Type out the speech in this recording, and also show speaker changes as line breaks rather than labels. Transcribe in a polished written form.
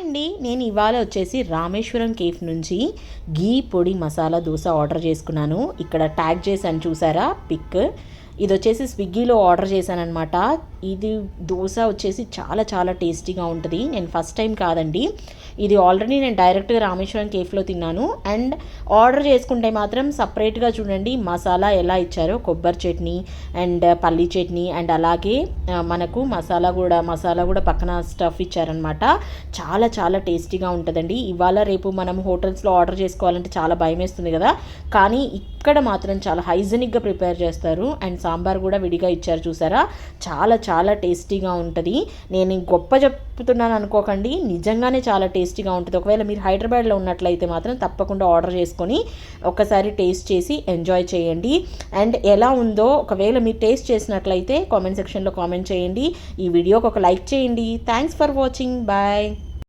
అండి, నేను ఇవాళ వచ్చేసి రామేశ్వరం కేఫ్ నుంచి ఘీ పొడి మసాలా దోశ ఆర్డర్ చేసుకున్నాను. ఇక్కడ ట్యాగ్ చేశాను చూసారా పిక్. ఇది వచ్చేసి స్విగ్గీలో ఆర్డర్ చేశానమాట. ఇది దోశ వచ్చేసి చాలా చాలా టేస్టీగా ఉంటుంది. నేను ఫస్ట్ టైం కాదండి, ఇది ఆల్రెడీ నేను డైరెక్ట్గా రామేశ్వరం కేఫ్లో తిన్నాను. అండ్ ఆర్డర్ చేసుకుంటే మాత్రం సపరేట్గా చూడండి మసాలా ఎలా ఇచ్చారో, కొబ్బరి చట్నీ అండ్ పల్లీ చట్నీ అండ్ అలాగే మనకు మసాలా కూడా పక్కన స్టఫ్ ఇచ్చారనమాట. చాలా చాలా టేస్టీగా ఉంటుందండి. ఇవాళ రేపు మనం హోటల్స్లో ఆర్డర్ చేసుకోవాలంటే చాలా భయం వేస్తుంది కదా, కానీ ఇక్కడ మాత్రం చాలా హైజెనిక్గా ప్రిపేర్ చేస్తారు. అండ్ సాంబార్ కూడా విడిగా ఇచ్చారు చూసారా, చాలా చాలా టేస్టీగా ఉంటుంది. నేను గొప్ప చెప్తున్నాను అనుకోకండి, నిజంగానే చాలా టేస్టీగా ఉంటుంది. ఒకవేళ మీరు హైదరాబాద్లో ఉన్నట్లయితే మాత్రం తప్పకుండా ఆర్డర్ చేసుకొని ఒకసారి టేస్ట్ చేసి ఎంజాయ్ చేయండి. అండ్ ఎలా ఉందో ఒకవేళ మీరు టేస్ట్ చేసినట్లయితే కామెంట్ సెక్షన్లో కామెంట్ చేయండి. ఈ వీడియోకి ఒక లైక్ చేయండి. Thanks for watching. బాయ్.